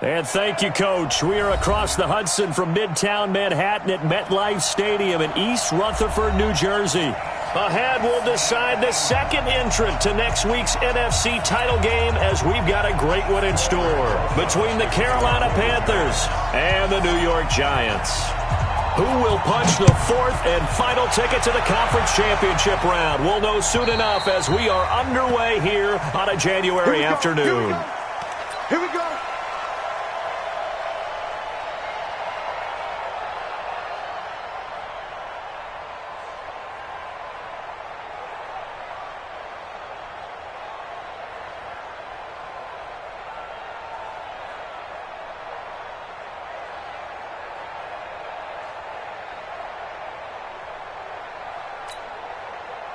And thank you, Coach. We are across the Hudson from Midtown Manhattan at MetLife Stadium in East Rutherford, New Jersey. Ahead, we'll decide the second entrant to next week's NFC title game as we've got a great one in store between the Carolina Panthers and the New York Giants. Who will punch the fourth and final ticket to the conference championship round? We'll know soon enough as we are underway here on a January afternoon. Here we go.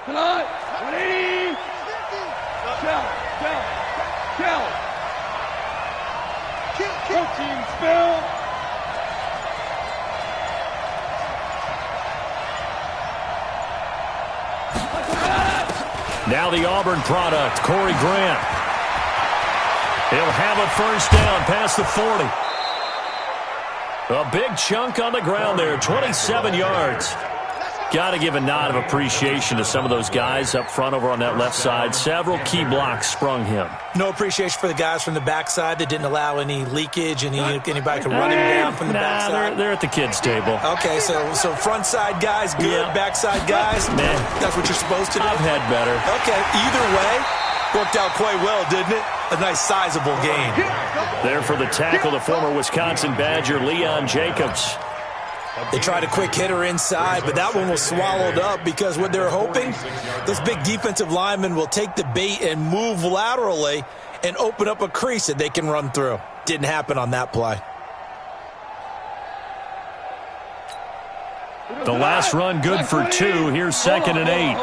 Tonight, 180. Shell. 14 spill. Now the Auburn product, Corey Grant. He'll have a first down past the 40. A big chunk on the ground there, 27 yards. Got to give a nod of appreciation to some of those guys up front over on that left side. Several key blocks sprung him. No appreciation for the guys from the backside that didn't allow any leakage and anybody could run him down from the backside. They're at the kids' table. Okay, so front side guys good, backside guys, man, that's what you're supposed to do? I've had better. Okay, either way, worked out quite well, didn't it? A nice sizable gain. There for the tackle, the former Wisconsin Badger, Leon Jacobs. They tried a quick hitter inside, but that one was swallowed up because what they're hoping, those big defensive linemen will take the bait and move laterally and open up a crease that they can run through. Didn't happen on that play. The last run good for 2. Here's 2nd and 8.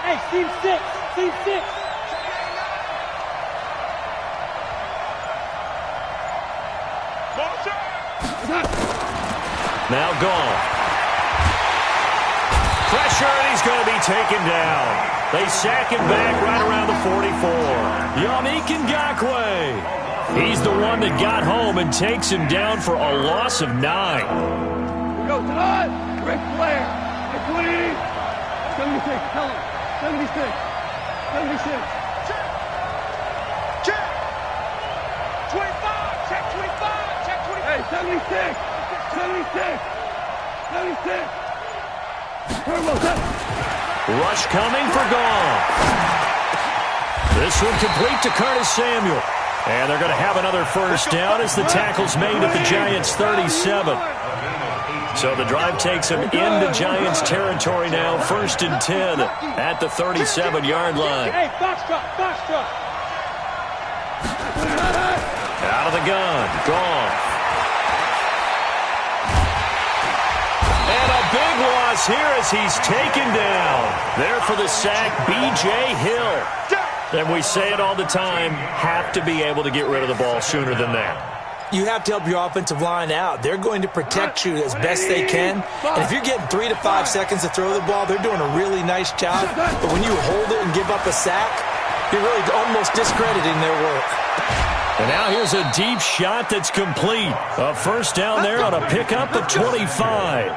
Hey, Team 6. Now gone. Pressure, and he's going to be taken down. They sack him back right around the 44. Yannick Ngakoue. He's the one that got home and takes him down for a loss of 9. We go tonight. Rick Flair. Hey, 76. Tell him. 76. 76. Check. 25. Check 25. Check 25. Hey, 76. 76. 76. Rush coming for Gall. This one complete to Curtis Samuel. And they're going to have another first down as the tackle's made at the Giants' 37. So the drive takes them into Giants territory now. 1st and 10 at the 37-yard line. Hey, box truck. Out of the gun. Gall. And a big loss here as he's taken down. There for the sack, B.J. Hill. And we say it all the time, have to be able to get rid of the ball sooner than that. You have to help your offensive line out. They're going to protect you as best they can. And if you're getting 3 to 5 seconds to throw the ball, they're doing a really nice job. But when you hold it and give up a sack, you're really almost discrediting their work. And now here's a deep shot that's complete. A first down there on a pickup at 25.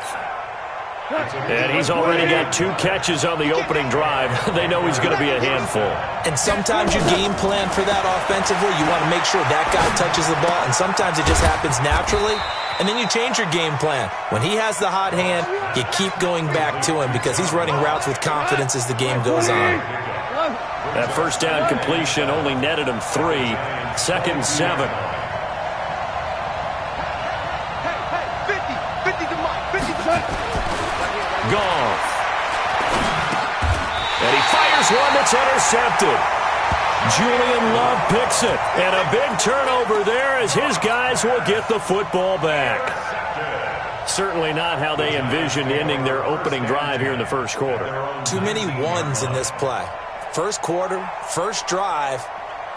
And he's already got 2 catches on the opening drive. They know he's going to be a handful. And sometimes you game plan for that offensively. You want to make sure that guy touches the ball. And sometimes it just happens naturally. And then you change your game plan. When he has the hot hand, you keep going back to him because he's running routes with confidence as the game goes on. That first down completion only netted him 3. 2nd and 7. Goff. And he fires one that's intercepted. Julian Love picks it. And a big turnover there as his guys will get the football back. Certainly not how they envisioned ending their opening drive here in the first quarter. Too many ones in this play. First quarter, first drive,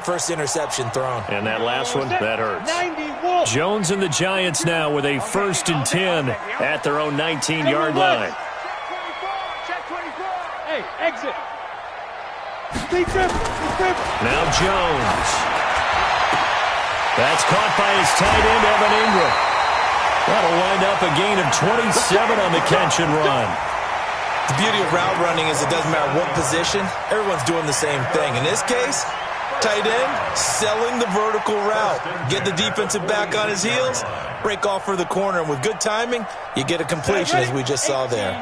first interception thrown. And that last one, that hurts. Jones and the Giants now with a 1st and 10 at their own 19-yard line. Hey, exit. Now Jones. That's caught by his tight end, Evan Ingram. That'll wind up a gain of 27 on the catch and run. The beauty of route running is it doesn't matter what position, everyone's doing the same thing. In this case, tight end selling the vertical route. Get the defensive back on his heels, break off for the corner, and with good timing, you get a completion as we just saw there.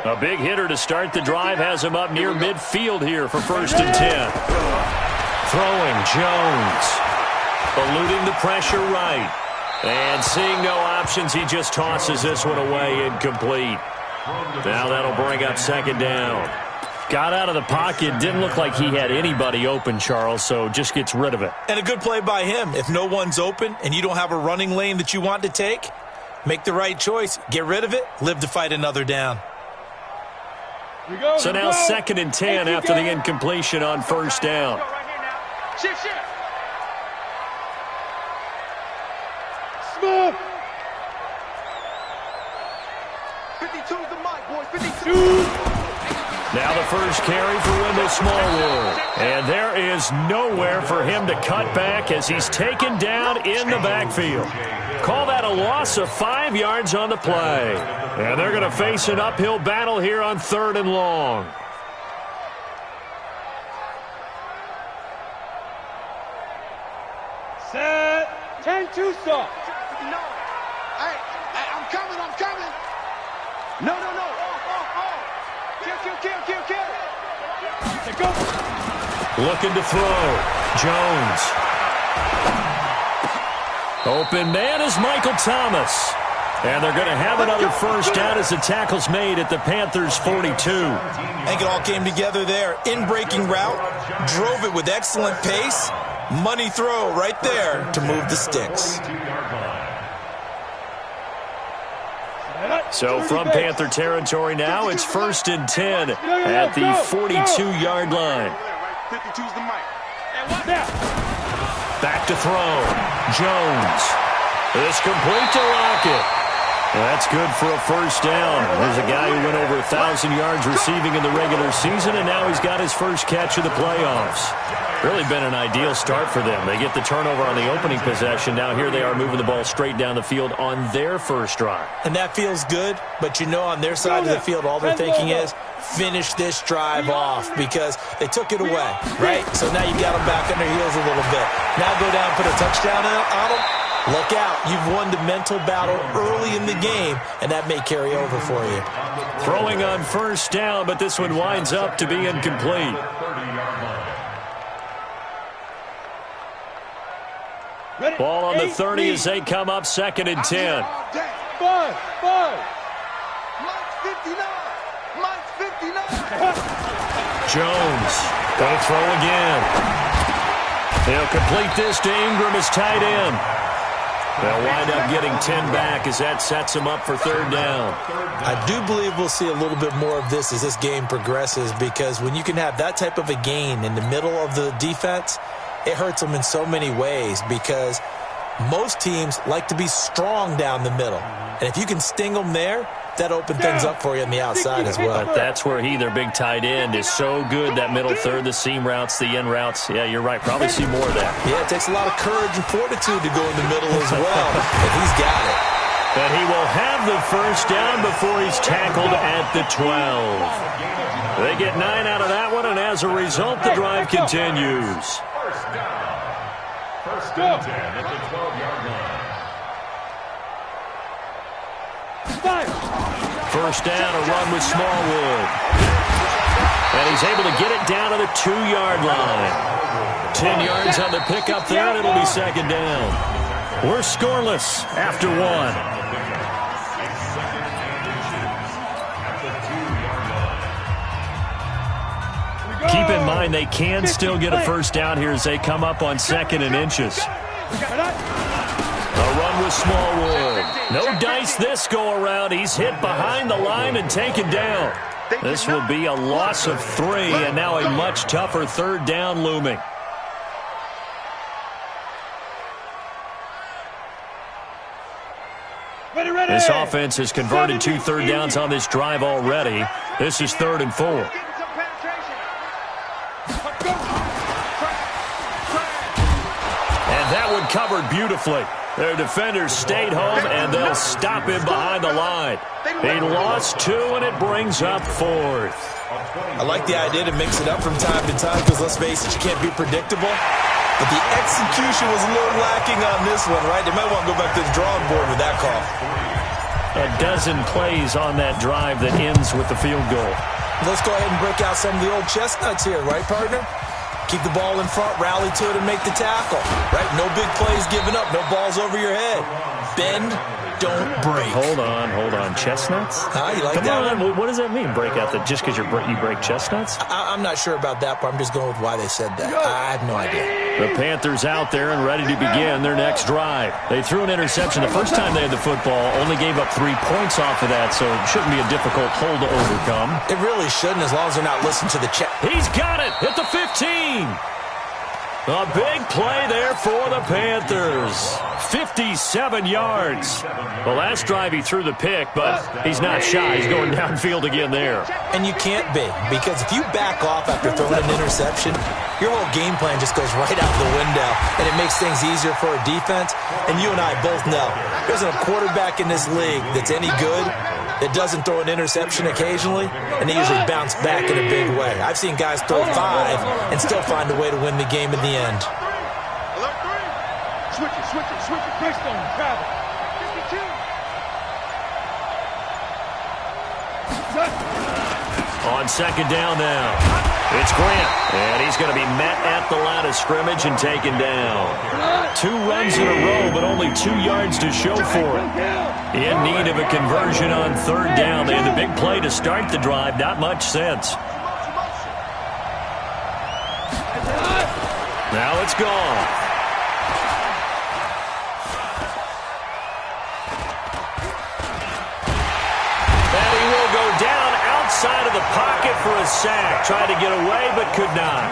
A big hitter to start the drive has him up near midfield here for 1st and 10. Throwing Jones. Eluding the pressure right. And seeing no options, he just tosses this one away, incomplete. Now that'll bring up 2nd down. Got out of the pocket, didn't look like he had anybody open, Charles, so just gets rid of it. And a good play by him. If no one's open and you don't have a running lane that you want to take, make the right choice. Get rid of it, live to fight another down. So now 2nd and 10 after the incompletion on 1st down. Shift. Smooth. 52's the mic, boys. 52. Now the first carry for Wendell Smallwood. And there is nowhere for him to cut back as he's taken down in the backfield. Call that a loss of 5 yards on the play. And they're going to face an uphill battle here on 3rd and long. Set. 10-2 stop. No. Hey, I'm coming. No. Kill. Go. Looking to throw. Jones. Open man is Michael Thomas. And they're going to have another 1st down as the tackle's made at the Panthers' 42. I think it all came together there. In-breaking route, drove it with excellent pace. Money throw right there to move the sticks. So from Panther territory now, it's 1st and 10 at the 42-yard line. 52's the mic. Back to throw. Jones. It's complete to Lockett. That's good for a 1st down. There's a guy who went over 1,000 yards receiving in the regular season, and now he's got his first catch of the playoffs. Really been an ideal start for them. They get the turnover on the opening possession. Now here they are moving the ball straight down the field on their first drive. And that feels good, but you know on their side of the field, all they're thinking is finish this drive off because they took it away, right? So now you got them back on their heels a little bit. Now go down and put a touchdown on them. Look out. You've won the mental battle early in the game, and that may carry over for you. Throwing on 1st down, but this one winds up to be incomplete. Ball on the 30 as they come up 2nd and 10. Five. Mike's 59. Jones going to throw again. He'll complete this to Ingram as tight end. They'll wind up getting 10 back as that sets them up for 3rd down. I do believe we'll see a little bit more of this as this game progresses because when you can have that type of a gain in the middle of the defense, it hurts them in so many ways because most teams like to be strong down the middle. And if you can sting them there, that opens things up for you on the outside as well. But that's where their big tight end, is so good, that middle third, the seam routes, the in routes. Yeah, you're right. Probably see more of that. Yeah, it takes a lot of courage and fortitude to go in the middle as well. And he's got it. And he will have the 1st down before he's tackled at the 12. They get 9 out of that one, and as a result, the drive continues. First and 10 at the 12-yard line. 1st down, a run with Smallwood. And he's able to get it down to the 2-yard line. 10 yards on the pickup there, and it'll be 2nd down. We're scoreless after 1. Keep in mind they can still get a 1st down here as they come up on 2nd and inches. A run with Smallwood. No dice this go-around. He's hit behind the line and taken down. This will be a loss of 3, and now a much tougher 3rd down looming. This offense has converted 2 3rd downs on this drive already. This is 3rd and 4. And that one covered beautifully. Their defenders stayed home, and they'll stop him behind the line. He lost 2, and it brings up 4th. I like the idea to mix it up from time to time because, let's face it, you can't be predictable. But the execution was a little lacking on this one, right? They might want to go back to the drawing board with that call. A dozen plays on that drive that ends with the field goal. Let's go ahead and break out some of the old chestnuts here, right, partner? Keep the ball in front, rally to it, and make the tackle, right? No big plays given up, no balls over your head. Bend, don't break. Hold on. Chestnuts? You like Come that on. one? What does that mean, break out? That just because you break chestnuts? I'm not sure about that, but I'm just going with why they said that. I have no idea. The Panthers out there and ready to begin their next drive. They threw an interception the first time they had the football, only gave up 3 points off of that, so it shouldn't be a difficult hole to overcome. It really shouldn't, as long as they're not listening to the check. He's got it at the 15. A big play there for the Panthers. 57 yards. The last drive he threw the pick, but he's not shy. He's going downfield again there. And you can't be, because if you back off after throwing an interception, your whole game plan just goes right out the window, and it makes things easier for a defense. And you and I both know there's a quarterback in this league that's any good that doesn't throw an interception occasionally, and they usually bounce back in a big way. I've seen guys throw 5 and still find a way to win the game in the end. Switch it. Twist on him. Travel. 52. On second down now. It's Grant, and he's going to be met at the line of scrimmage and taken down. 2 runs in a row, but only 2 yards to show for it. In need of a conversion on third down. They had the big play to start the drive. Not much sense. Now it's gone. And he will go down outside of the pocket for a sack. Tried to get away, but could not.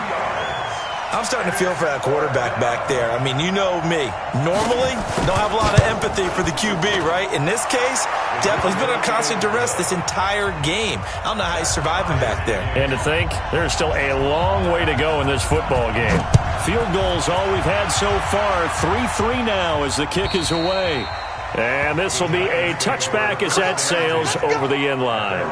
I'm starting to feel for that quarterback back there. I mean, you know me. Normally, don't have a lot of empathy for the QB, right? In this case, definitely he's been on constant duress this entire game. I don't know how he's surviving back there. And to think, there's still a long way to go in this football game. Field goals all we've had so far. 3-3 now as the kick is away. And this will be a touchback as that sails over the end line.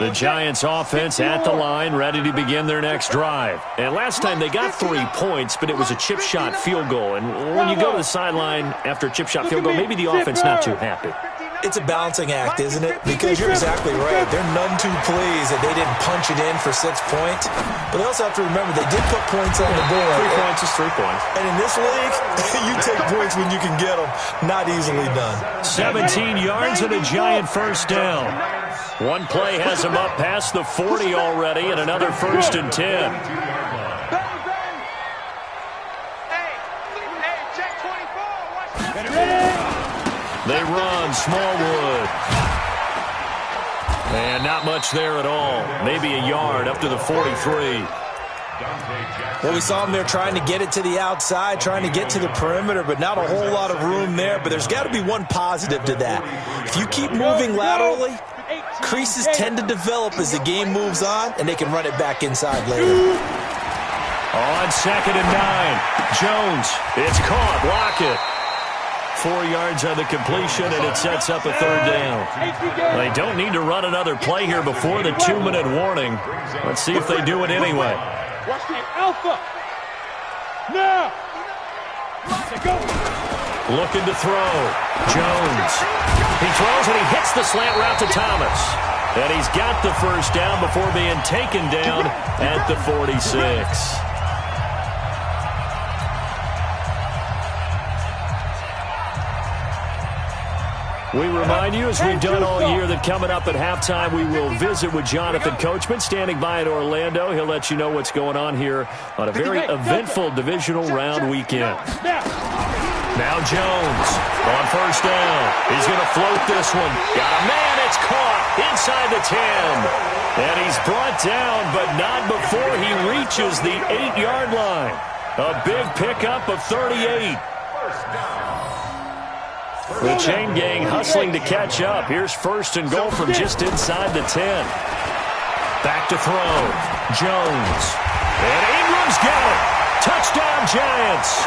The Giants offense at the line, ready to begin their next drive. And last time they got 3 points, but it was a chip shot field goal. And when you go to the sideline after a chip shot field goal, maybe the offense not too happy. It's a balancing act, isn't it? Because you're exactly right. They're none too pleased that they didn't punch it in for 6 points. But they also have to remember they did put points on the board. 3 points is 3 points. And in this league, you take points when you can get them. Not easily done. 17 yards and a Giant first down. One play has him up past the 40 already, and another 1st and 10. They run, Smallwood. And not much there at all. Maybe a yard up to the 43. Well, we saw him there trying to get it to the outside, trying to get to the perimeter, but not a whole lot of room there. But there's got to be one positive to that. If you keep moving laterally, creases tend to develop as the game moves on, and they can run it back inside later. On 2nd and 9, Jones. It's caught. Lockett. 4 yards on the completion, and it sets up a 3rd down. They don't need to run another play here before the 2-minute warning. Let's see if they do it anyway. Watch the alpha. Now. Go. Looking to throw. Jones. He throws, and he hits the slant route to Thomas. And he's got the first down before being taken down at the 46. We remind you, as we've done all year, that coming up at halftime, we will visit with Jonathan Coachman, standing by in Orlando. He'll let you know what's going on here on a very eventful divisional round weekend. Now Jones on first down. He's going to float this one. Got a man. It's caught inside the 10. And he's brought down, but not before he reaches the 8-yard line. A big pickup of 38. The chain gang hustling to catch up. Here's first and goal from just inside the 10. Back to throw. Jones. And Ingram's got it. Touchdown, Giants.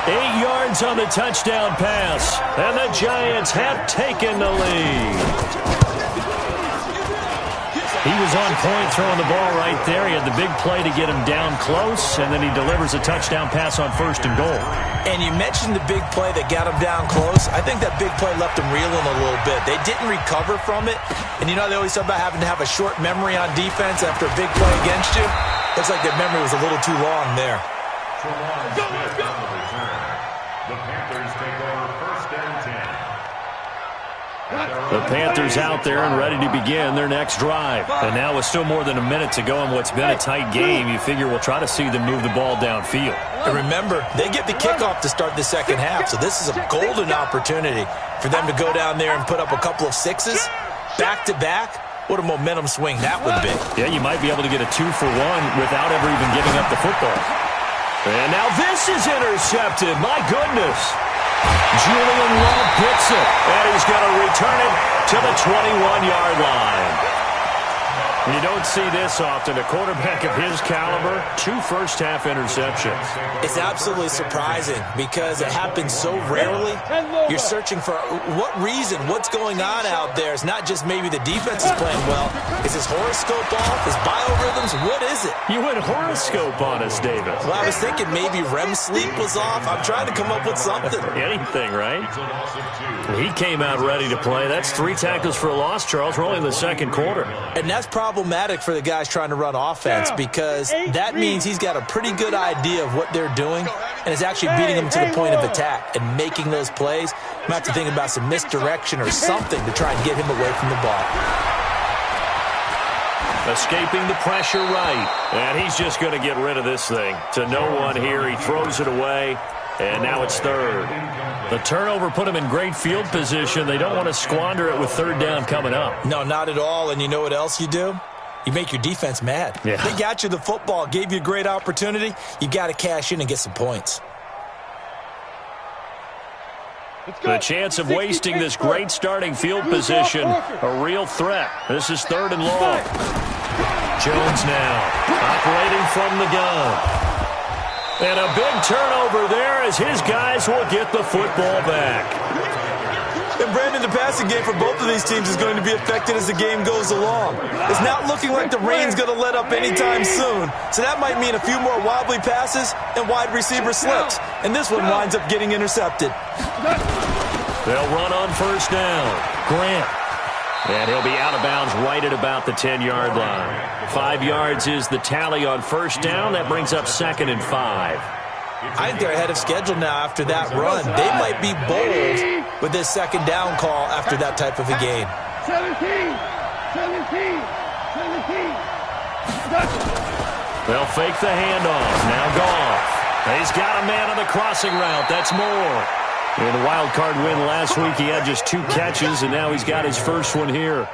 8 yards on the touchdown pass. And the Giants have taken the lead. He was on point throwing the ball right there. He had the big play to get him down close, and then he delivers a touchdown pass on first and goal. And you mentioned the big play that got him down close. I think that big play left him reeling a little bit. They didn't recover from it. And you know, they always talk about having to have a short memory on defense after a big play against you. Looks like their memory was a little too long there. The Panthers take over first and 10. The Panthers out there and ready to begin their next drive. And now with still more than a minute to go in what's been a tight game, you figure we'll try to see them move the ball downfield. And remember, they get the kickoff to start the second half, so this is a golden opportunity for them to go down there and put up a couple of sixes back-to-back. What a momentum swing that would be. Yeah, you might be able to get a 2-for-1 without ever even giving up the football. And now this is intercepted. My goodness. Julian Love picks it, and he's going to return it to the 21-yard line. You don't see this often. A quarterback of his caliber, 2 first-half interceptions. It's absolutely surprising because it happens so rarely. You're searching for what reason, what's going on out there. It's not just maybe the defense is playing well. Is his horoscope off? His biorhythms? What is it? You went horoscope on us, David. Well, I was thinking maybe REM sleep was off. I'm trying to come up with something. Anything, right? He came out ready to play. That's 3 tackles for a loss, Charles. We're only in the second quarter. And that's problematic for the guys trying to run offense because that means he's got a pretty good idea of what they're doing and is actually beating them to the point of attack and making those plays. I'm going to have to think about some misdirection or something to try and get him away from the ball. Escaping the pressure right. And he's just going to get rid of this thing. To no one here. He throws it away. And now it's third. The turnover put him in great field position. They don't want to squander it with third down coming up. No, not at all. And you know what else you do? You make your defense mad. Yeah. They got you the football, gave you a great opportunity. You got to cash in and get some points. The chance of wasting this great starting field position, a real threat. This is third and long. Jones now operating from the gun. And a big turnover there as his guys will get the football back. And Brandon, the passing game for both of these teams is going to be affected as the game goes along. It's not looking like the rain's going to let up anytime soon. So that might mean a few more wobbly passes and wide receiver slips. And this one winds up getting intercepted. They'll run on first down. Grant. And he'll be out of bounds right at about the 10-yard line. 5 yards is the tally on first down. That brings up second and 5. I think they're ahead of schedule now after that run. They might be bold with this second down call after that type of a game. 17. They'll fake the handoff. Now Goff. He's got a man on the crossing route. That's Moore. In a wild card win last week, he had just 2 catches, and now he's got his first one here.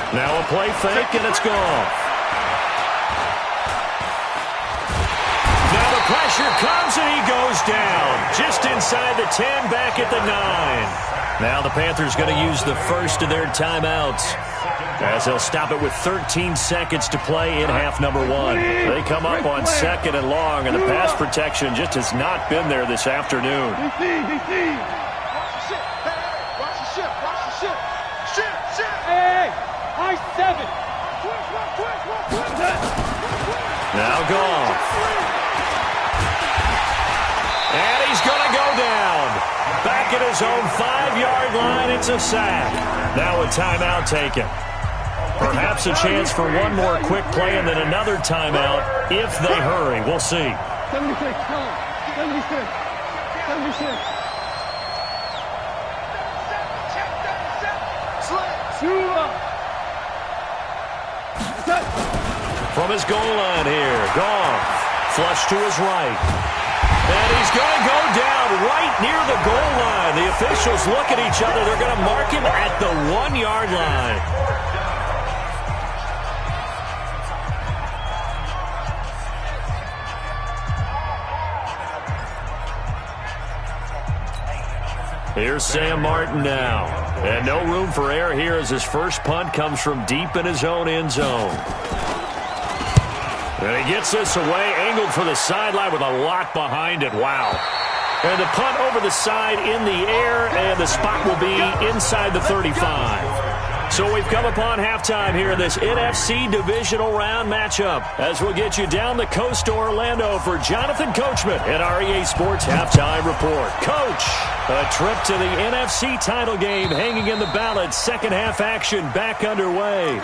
Now a play fake, and it's gone. Now the pressure comes, and he goes down. Just inside the 10, back at the 9. Now the Panthers going to use the first of their timeouts, as they'll stop it with 13 seconds to play in half number 1. They come up on second and long, and the pass protection just has not been there this afternoon. Now Goff. And he's going to go down. Back at his own 5-yard line, it's a sack. Now a timeout taken. Perhaps a chance for one more quick play and then another timeout if they hurry. We'll see. 76. From his goal line here, Goff. Flush to his right. And he's going to go down right near the goal line. The officials look at each other. They're going to mark him at the 1-yard line. Here's Sam Martin now. And no room for error here as his first punt comes from deep in his own end zone. And he gets this away, angled for the sideline with a lot behind it. Wow. And the punt over the side in the air, and the spot will be inside the 35. So we've come upon halftime here in this NFC divisional round matchup as we'll get you down the coast to Orlando for Jonathan Coachman at our EA Sports Halftime Report. Coach, a trip to the NFC title game hanging in the balance. Second half action back underway.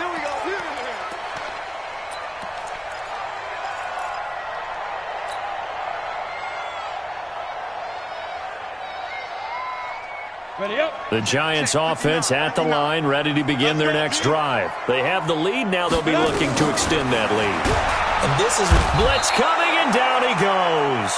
Ready up. The Giants offense at the line, ready to begin their next drive. They have the lead. Now they'll be looking to extend that lead. And this is blitz coming, and down he goes.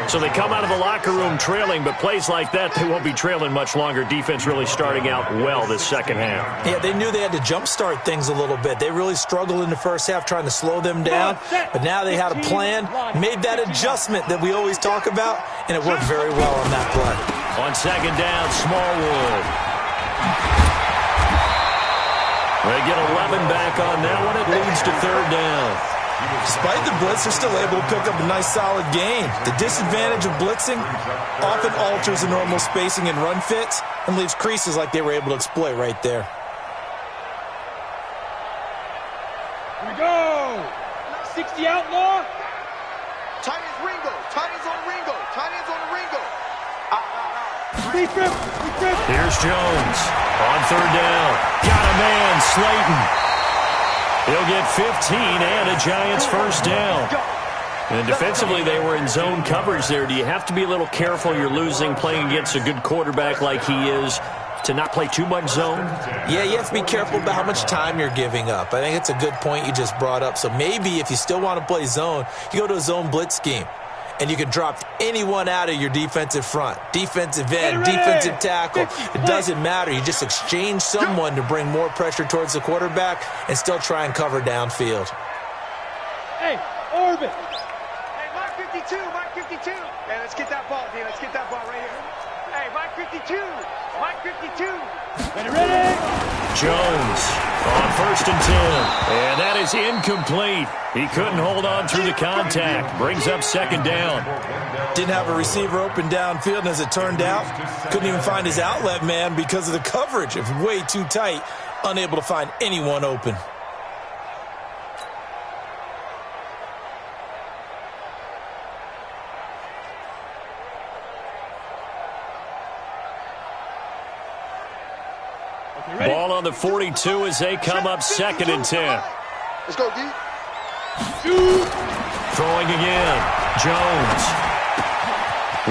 So they come out of the locker room trailing, but plays like that, they won't be trailing much longer. Defense really starting out well this second half. Yeah, they knew they had to jumpstart things a little bit. They really struggled in the first half trying to slow them down, but now they had a plan, made that adjustment that we always talk about, and it worked very well on that play. On second down, Smallwood. They get 11 back on that one. It leads to third down. Despite the blitz, they're still able to pick up a nice, solid gain. The disadvantage of blitzing often alters the normal spacing and run fits and leaves creases like they were able to exploit right there. Here we go. 60 outlaw. Tight ends Ringo. Tight ends on Ringo. Tight ends on Ringo. Here's Jones on third down. Got a man, Slayton. He'll get 15 and a Giants first down. And defensively, they were in zone coverage there. Do you have to be a little careful? You're losing, playing against a good quarterback like he is, to not play too much zone? Yeah, you have to be careful about how much time you're giving up. I think it's a good point you just brought up. So maybe if you still want to play zone, you go to a zone blitz scheme. And you can drop anyone out of your defensive front. Defensive end, defensive tackle. It doesn't matter. You just exchange someone to bring more pressure towards the quarterback and still try and cover downfield. Hey, Orbit. Hey, Mark 52, Mark 52. Hey, let's get that ball, D. Let's get that ball right here. Hey, Mark 52, Mark 52. Ready? Jones on first and 10. And that is incomplete. He couldn't hold on through the contact. Brings up second down. Didn't have a receiver open downfield, and as it turned out, couldn't even find his outlet man because of the coverage. It was way too tight, unable to find anyone open. Ball on the 42 as they come up second and 10. Let's go, D. Throwing again. Jones.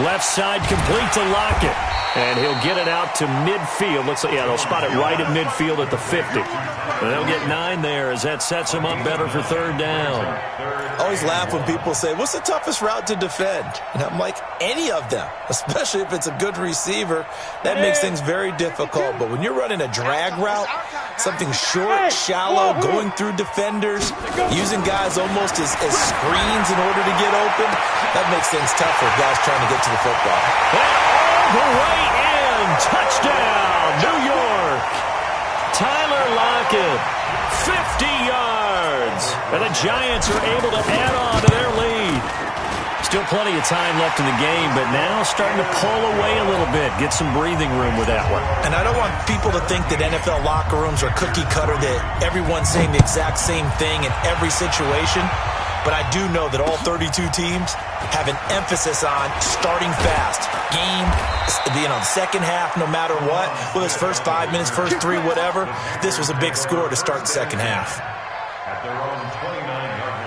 Left side complete to Lockett. And he'll get it out to midfield. Looks like, yeah, they'll spot it right at midfield at the 50. And they'll get 9 there as that sets them up better for third down. I always laugh when people say, what's the toughest route to defend? And I'm like, any of them, especially if it's a good receiver. That makes things very difficult. But when you're running a drag route, something short, shallow, going through defenders, using guys almost as screens in order to get open, that makes things tough for guys trying to get to the football. And all the way in. Touchdown, New York. Tyler Lockett, 50 yards. And the Giants are able to add on to their lead. Still plenty of time left in the game, but now starting to pull away a little bit. Get some breathing room with that one. And I don't want people to think that NFL locker rooms are cookie cutter, that everyone's saying the exact same thing in every situation. But I do know that all 32 teams have an emphasis on starting fast. Game, the second half, no matter what, whether it's first 5 minutes, first 3, whatever, this was a big score to start the second half. At their own 29-yard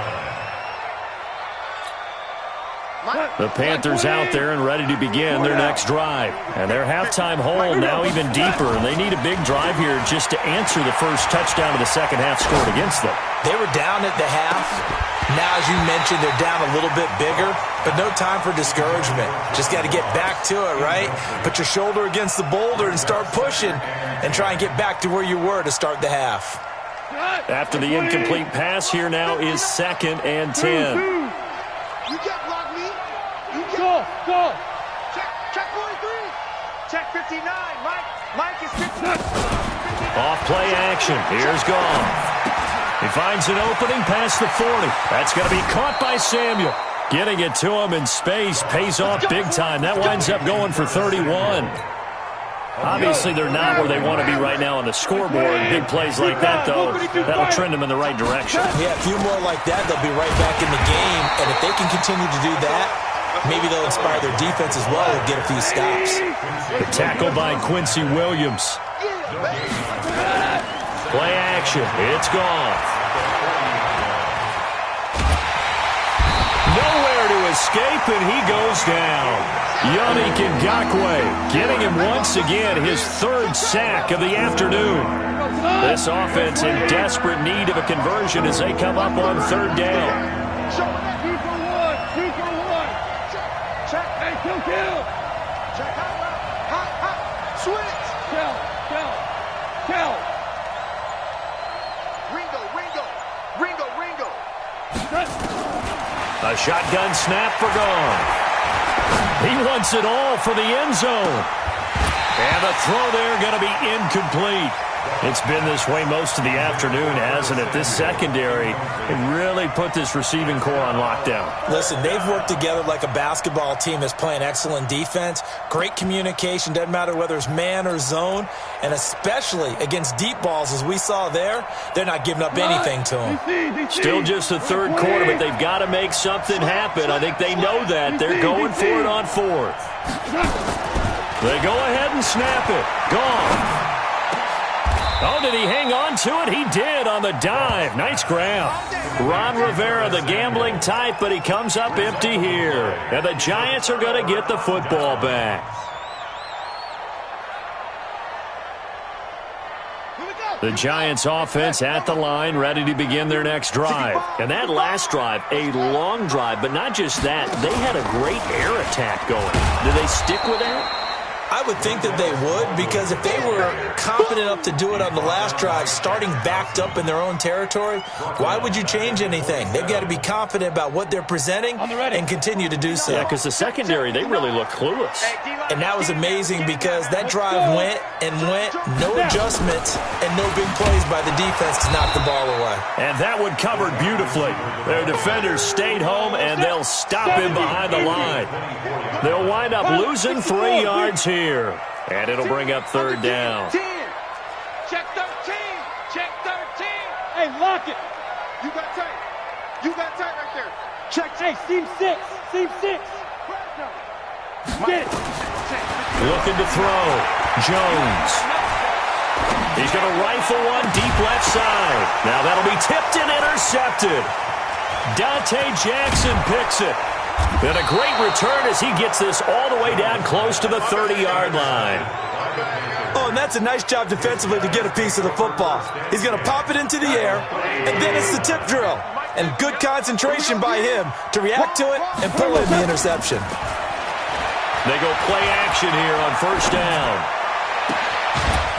line. The Panthers out there and ready to begin their next drive. And their halftime hole now even deeper. And they need a big drive here just to answer the first touchdown of the second half scored against them. They were down at the half. Now, as you mentioned, they're down a little bit bigger, but no time for discouragement. Just got to get back to it, right? Put your shoulder against the boulder and start pushing and try and get back to where you were to start the half. After the incomplete pass, here now is second and 10. You can't block me. You can't. Go. Check 43. Check 59. Mike is 59. Off play action. Here's Goff. He finds an opening past the 40. That's going to be caught by Samuel. Getting it to him in space pays off big time. That winds up going for 31. Obviously, they're not where they want to be right now on the scoreboard. Big plays like that, though, that'll trend them in the right direction. Yeah, a few more like that, they'll be right back in the game. And if they can continue to do that, maybe they'll inspire their defense as well and get a few stops. The tackle by Quincy Williams. Play action. It's gone. Nowhere to escape, and he goes down. Yannick Ngakoue getting him once again his third sack of the afternoon. This offense in desperate need of a conversion as they come up on third down. 2 for 1. 2 for 1. Check. Hey, kill. Check. Hot. Switch. Tell. Ringo. A shotgun snap for Gone. He wants it all for the end zone. And the throw there going to be incomplete. It's been this way most of the afternoon, hasn't it? This secondary really put this receiving core on lockdown. Listen, they've worked together like a basketball team that's playing excellent defense. Great communication, doesn't matter whether it's man or zone. And especially against deep balls, as we saw there, they're not giving up anything to them. Still just the third quarter, but they've got to make something happen. I think they know that. They're going for it on fourth. They go ahead and snap it. Gone. Oh, did he hang on to it? He did on the dive. Nice grab. Ron Rivera, the gambling type, but he comes up empty here. And the Giants are going to get the football back. The Giants offense at the line, ready to begin their next drive. And that last drive, a long drive, but not just that. They had a great air attack going. Do they stick with that? I would think that they would, because if they were confident enough to do it on the last drive, starting backed up in their own territory, why would you change anything? They've got to be confident about what they're presenting and continue to do so. Yeah, because the secondary, they really look clueless. And that was amazing because that drive went, no adjustments, and no big plays by the defense to knock the ball away. And that one covered beautifully. Their defenders stayed home, and they'll stop him behind the line. They'll wind up losing 3 yards here. And it'll bring up third down. 10. Check 13. Check 13. Hey, lock it. You got tight. Right there. Check. Hey, seam 6. Get it. Looking to throw. Jones. He's going to rifle one deep left side. Now that'll be tipped and intercepted. Dante Jackson picks it. And a great return as he gets this all the way down close to the 30-yard line. Oh, and that's a nice job defensively to get a piece of the football. He's going to pop it into the air, and then it's the tip drill. And good concentration by him to react to it and pull in the interception. They go play action here on first down.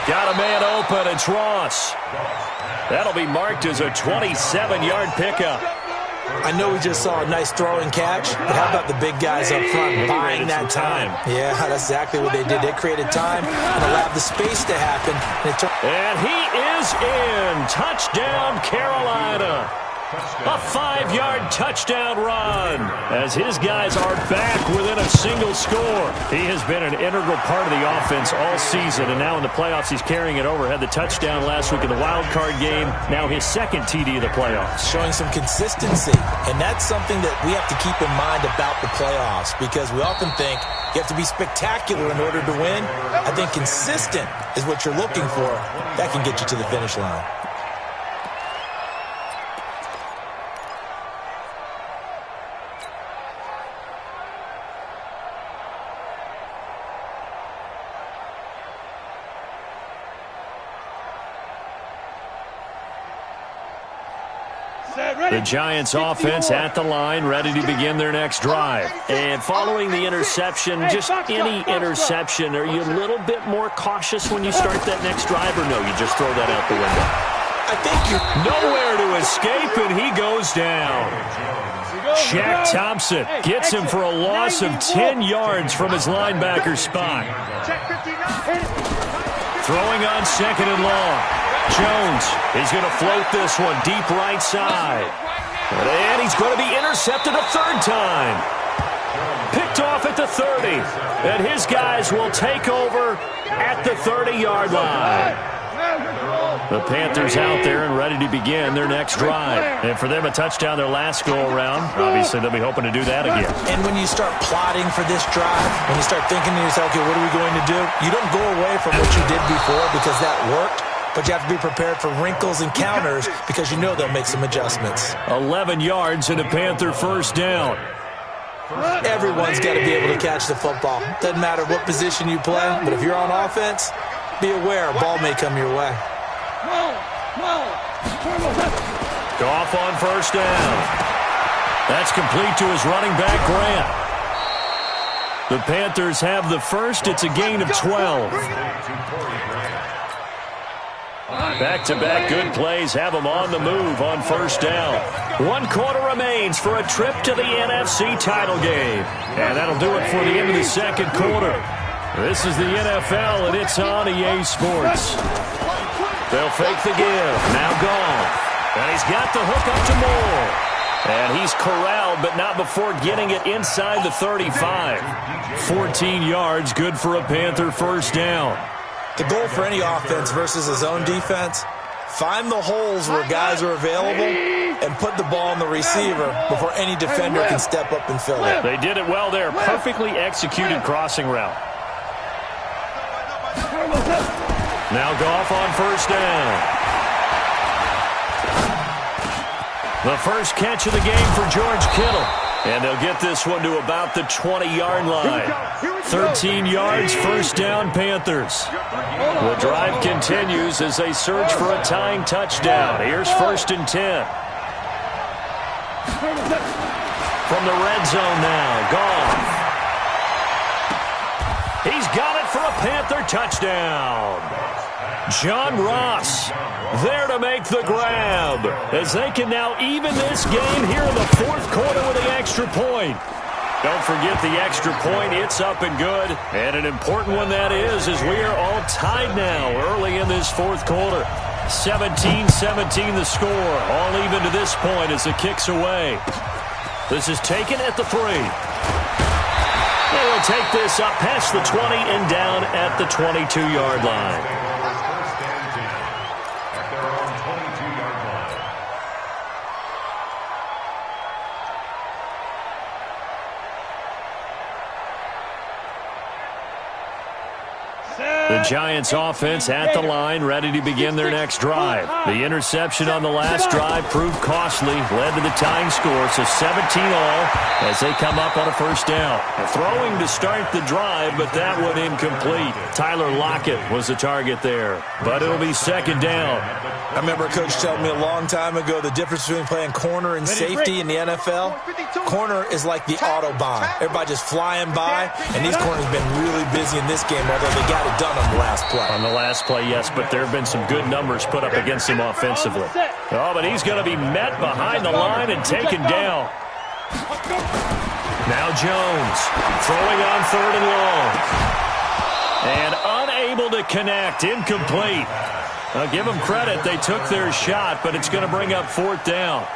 Got a man open. It's Ross. That'll be marked as a 27-yard pickup. I know we just saw a nice throwing catch, but how about the big guys up front buying that time? Yeah, that's exactly what they did. They created time and allowed the space to happen. And he is in. Touchdown, Carolina. A 5-yard touchdown run as his guys are back within a single score. He has been an integral part of the offense all season, and now in the playoffs he's carrying it over. Had the touchdown last week in the wild card game. Now his second TD of the playoffs. Showing some consistency, and that's something that we have to keep in mind about the playoffs, because we often think you have to be spectacular in order to win. I think consistent is what you're looking for. That can get you to the finish line. The Giants offense at the line, ready to begin their next drive. And following the interception, just any interception, are you a little bit more cautious when you start that next drive, or no, you just throw that out the window? I think you... Nowhere to escape, and he goes down. Shaq Thompson gets him for a loss of 10 yards from his linebacker spot. Throwing on second and long. Jones is going to float this one deep right side. And he's going to be intercepted a third time. Picked off at the 30. And his guys will take over at the 30-yard line. The Panthers out there and ready to begin their next drive. And for them, a touchdown their last go-around. Obviously, they'll be hoping to do that again. And when you start plotting for this drive, when you start thinking to yourself, okay, what are we going to do? You don't go away from what you did before because that worked. But you have to be prepared for wrinkles and counters because you know they'll make some adjustments. 11 yards and a Panther first down. Everyone's got to be able to catch the football. Doesn't matter what position you play, but if you're on offense, be aware a ball may come your way. Goff on first down. That's complete to his running back, Grant. The Panthers have the first. It's a gain of 12. Back-to-back good plays have them on the move on first down. 1 quarter remains for a trip to the NFC title game. And that'll do it for the end of the second quarter. This is the NFL, and it's on EA Sports. They'll fake the give. Now Goff. And he's got the hook up to Moore. And he's corralled, but not before getting it inside the 35. 14 yards, good for a Panther first down. The goal for any offense versus his own defense, find the holes where guys are available and put the ball on the receiver before any defender can step up and fill it. They did it well there. Perfectly executed crossing route. Now Goff on first down. The first catch of the game for George Kittle. And they'll get this one to about the 20-yard line. 13 yards, first down, Panthers. The drive continues as they search for a tying touchdown. Here's first and 10. From the red zone now, Goff. He's got it for a Panther touchdown. John Ross there to make the grab as they can now even this game here in the fourth quarter with the extra point. Don't forget the extra point. It's up and good. And an important one that is, as we are all tied now early in this fourth quarter. 17-17 the score. All even to this point as the kick's away. This is taken at the 3. They will take this up past the 20 and down at the 22-yard line. The Giants offense at the line, ready to begin their next drive. The interception on the last drive proved costly, led to the tying score, so 17-all as they come up on a first down. Throwing to start the drive, but that one incomplete. Tyler Lockett was the target there, but it'll be second down. I remember a coach telling me a long time ago the difference between playing corner and safety in the NFL. Corner is like the Autobahn. Everybody just flying by, and these corners have been really busy in this game, although they got it done on the last play. On the last play, yes, but there have been some good numbers put up against him offensively. Oh, but he's going to be met behind the line and taken down. Now Jones throwing on third and long. And unable to connect, incomplete. I'll give them credit. They took their shot, but it's going to bring up fourth down.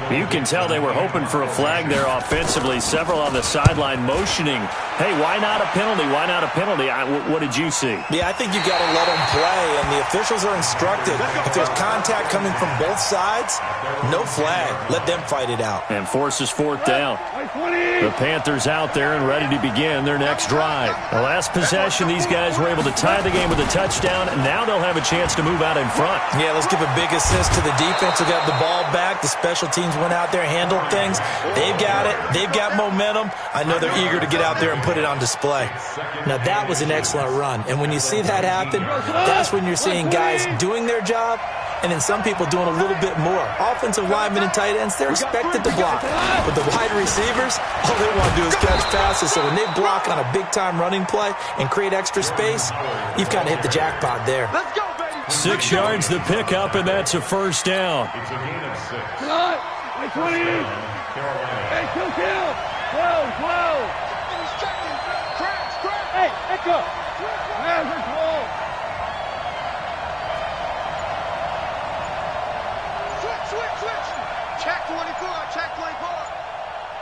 You can tell they were hoping for a flag there offensively. Several on the sideline motioning, hey, why not a penalty? Why not a penalty? What did you see? Yeah, I think you got to let them play, and the officials are instructed. If there's contact coming from both sides, no flag. Let them fight it out. And forces fourth down. The Panthers out there and ready to begin their next drive. The last possession, these guys were able to tie the game with a touchdown, and now they'll have a chance to move out in front. Yeah, let's give a big assist to the defense who got the ball back. The special teams went out there, handled things. They've got it. They've got momentum. I know they're eager to get out there and put it on display. Now, that was an excellent run. And when you see that happen, that's when you're seeing guys doing their job and then some people doing a little bit more. Offensive linemen and tight ends, they're expected to block. But the wide receivers, all they want to do is catch passes. So when they block on a big-time running play and create extra space, you've kind of hit the jackpot there. Let's go, baby. 6 yards the pickup, and that's a first down. It's a gain of 6. Come on. Hey, 20. Hey, kill. Whoa. Hey, echo. Man, let's roll. Switch. Check 24.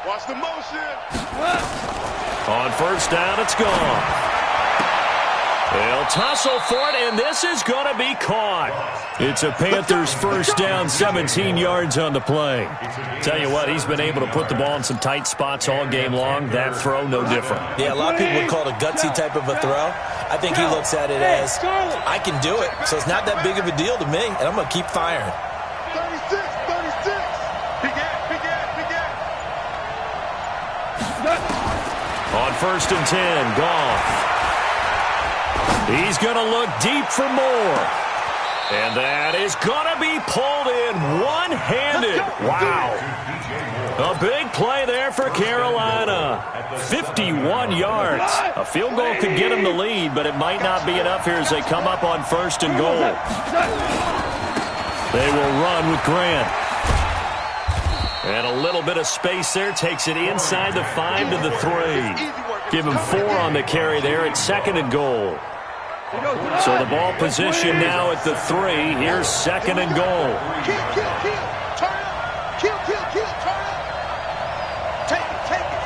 Watch the motion. On first down, it's gone. They'll tussle for it, and this is going to be caught. It's a Panthers first down, 17 yards on the play. Tell you what, he's been able to put the ball in some tight spots all game long. That throw, no different. Yeah, a lot of people would call it a gutsy type of a throw. I think he looks at it as, I can do it, so it's not that big of a deal to me, and I'm going to keep firing. 36. Big On first and 10, gone. He's going to look deep for more. And that is going to be pulled in one-handed. Wow. A big play there for Carolina. 51 yards. A field goal could get him the lead, but it might not be enough here as they come up on first and goal. They will run with Grant. And a little bit of space there. Takes it inside the 5 to the 3. Give him 4 on the carry there at second and goal. So the ball position now at the 3. Here's second and goal. Kill. Turn up. Kill. Turn up. Take it.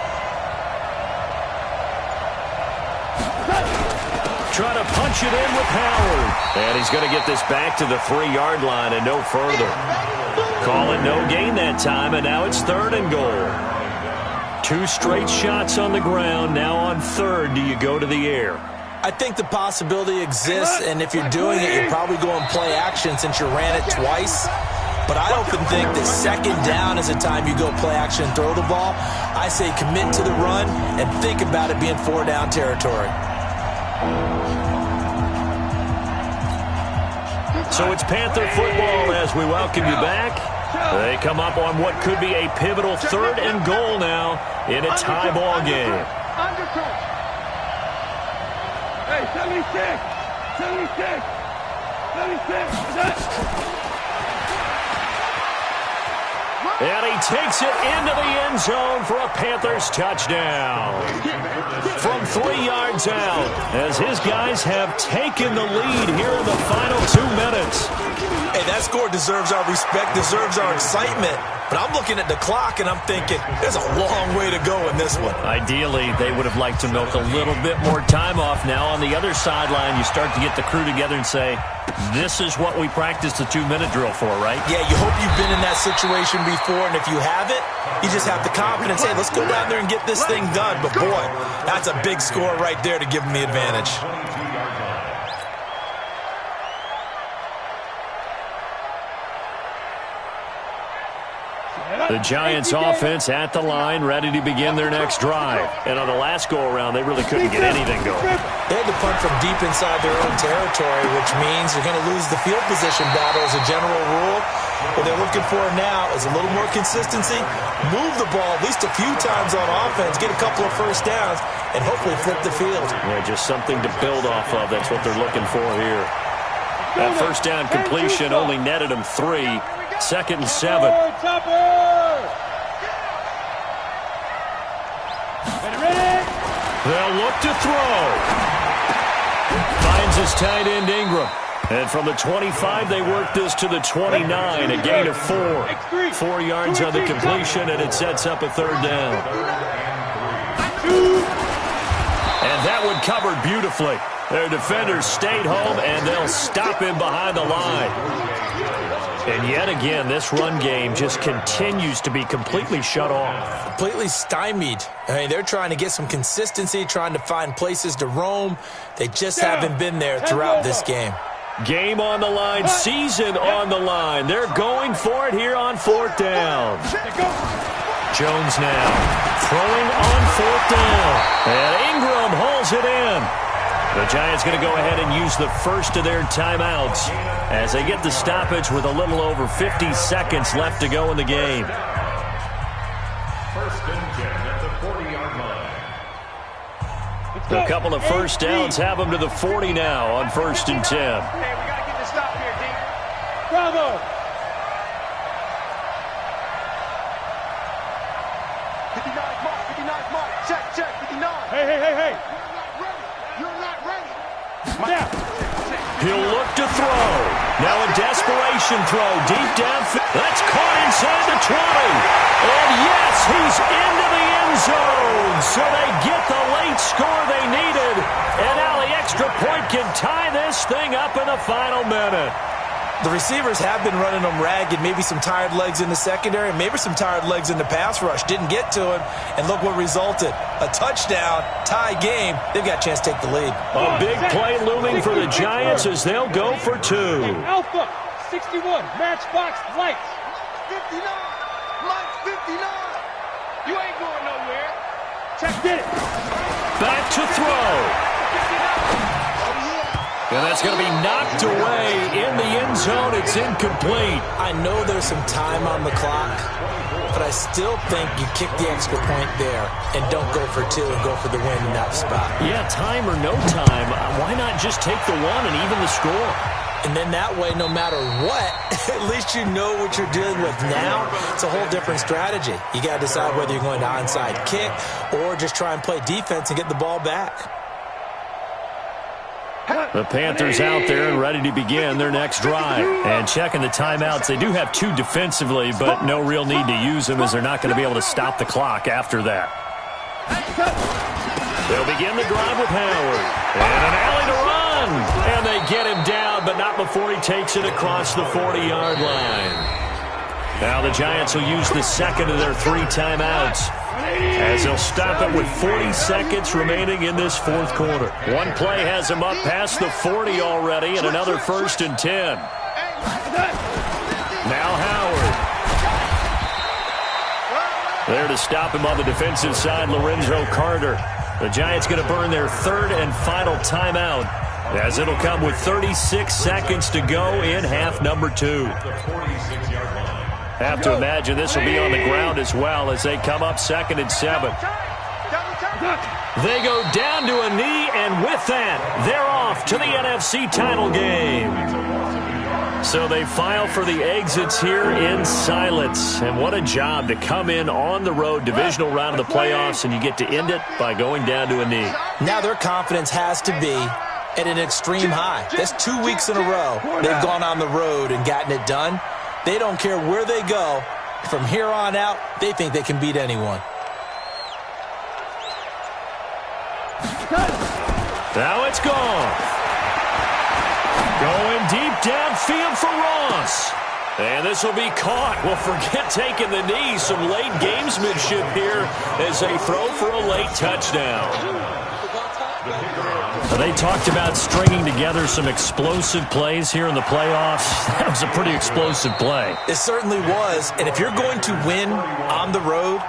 Try to punch it in with Howard. And he's going to get this back to the 3-yard line and no further. Call it no gain that time, and now it's third and goal. 2 straight shots on the ground. Now on third, do you go to the air? I think the possibility exists, and if you're doing it, you're probably going play action since you ran it twice. But I often think that second down is the time you go play action and throw the ball. I say commit to the run and think about it being 4-down territory. So it's Panther football as we welcome you back. They come up on what could be a pivotal third and goal now in a tie ball game. Hey, 76. And he takes it into the end zone for a Panthers touchdown. From 3 yards out, as his guys have taken the lead here in the final 2 minutes. Hey, that score deserves our respect, deserves our excitement. But I'm looking at the clock, and I'm thinking, there's a long way to go in this one. Ideally, they would have liked to milk a little bit more time off. Now on the other sideline, you start to get the crew together and say, this is what we practiced the 2-minute drill for, right? Yeah, you hope you've been in that situation before, and if you haven't, you just have the confidence, hey, let's go down there and get this thing done. But boy, that's a big score right there to give them the advantage. The Giants offense at the line, ready to begin their next drive. And on the last go-around, they really couldn't get anything going. They had to punt from deep inside their own territory, which means they're going to lose the field position battle as a general rule. What they're looking for now is a little more consistency, move the ball at least a few times on offense, get a couple of first downs, and hopefully flip the field. Yeah, just something to build off of. That's what they're looking for here. That first down completion only netted them 3. Second and 7. They'll look to throw. Finds his tight end Ingram. And from the 25, they work this to the 29, a gain of 4. 4 yards on the completion, and it sets up a third down. And that one covered beautifully. Their defenders stayed home, and they'll stop him behind the line. And yet again, this run game just continues to be completely shut off. Completely stymied. I mean, they're trying to get some consistency, trying to find places to roam. They just haven't been there throughout this game. Game on the line, season on the line. They're going for it here on 4th down. Jones now throwing on 4th down. And Ingram hauls it in. The Giants going to go ahead and use the first of their timeouts as they get the stoppage with a little over 50 seconds left to go in the game. First and 10 at the 40-yard line. A couple of first downs have them to the 40 now on first and 10. Hey, we got to get this stop. Bravo. 59 mark, 59 mark. Check, 59. Hey. You're not ready. Snap. He'll look to throw. Now a desperation throw deep downfield. That's caught inside the 20. And yes, he's into the end zone. So they get the late score they needed. And now the extra point can tie this thing up in the final minute. The receivers have been running them ragged. Maybe some tired legs in the secondary, maybe some tired legs in the pass rush. Didn't get to him, and look what resulted. A touchdown, tie game. They've got a chance to take the lead. A big play looming for the Giants as they'll go for two. Hey, Alpha, 61, matchbox lights. 59. Mike 59. You ain't going nowhere. Check, get it. Back to throw. And that's going to be knocked away in the end zone. It's incomplete. I know there's some time on the clock, but I still think you kick the extra point there and don't go for two and go for the win in that spot. Yeah, time or no time. Why not just take the one and even the score? And then that way, no matter what, at least you know what you're dealing with now. It's a whole different strategy. You got to decide whether you're going to onside kick or just try and play defense and get the ball back. The Panthers out there and ready to begin their next drive. And checking the timeouts, they do have two defensively, but no real need to use them as they're not going to be able to stop the clock after that. They'll begin the drive with Howard. And an alley to run. And they get him down, but not before he takes it across the 40-yard line. Now the Giants will use the second of their 3 timeouts, as they'll stop it with 40 seconds remaining in this fourth quarter. One play has him up past the 40 already, and another 1st and 10. Now Howard. There to stop him on the defensive side, Lorenzo Carter. The Giants going to burn their 3rd and final timeout, as it'll come with 36 seconds to go in half number 2. Have to imagine this will be on the ground as well as they come up 2nd and 7. They go down to a knee, and with that, they're off to the NFC title game. So they file for the exits here in silence. And what a job to come in on the road, divisional round of the playoffs, and you get to end it by going down to a knee. Now their confidence has to be at an extreme high. That's 2 weeks in a row they've gone on the road and gotten it done. They don't care where they go. From here on out, they think they can beat anyone. Now it's gone. Going deep downfield for Ross. And this will be caught. Well, forget taking the knee. Some late gamesmanship here as they throw for a late touchdown. They talked about stringing together some explosive plays here in the playoffs. That was a pretty explosive play. It certainly was. And if you're going to win on the road,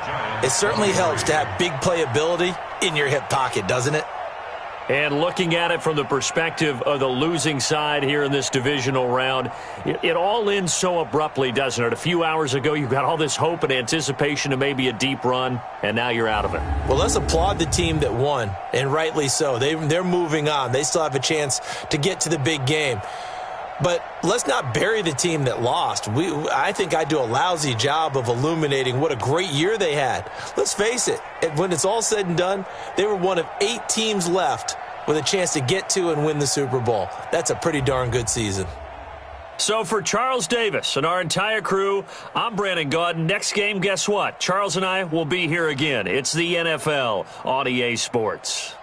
it certainly helps to have big playability in your hip pocket, doesn't it? And looking at it from the perspective of the losing side here in this divisional round, it all ends so abruptly, doesn't it? A few hours ago, you got all this hope and anticipation of maybe a deep run, and now you're out of it. Well, let's applaud the team that won, and rightly so. They're moving on. They still have a chance to get to the big game. But let's not bury the team that lost. I think I do a lousy job of illuminating what a great year they had. Let's face it, when it's all said and done, they were one of 8 teams left with a chance to get to and win the Super Bowl. That's a pretty darn good season. So for Charles Davis and our entire crew, I'm Brandon Gaudin. Next game, guess what? Charles and I will be here again. It's the NFL on EA Sports.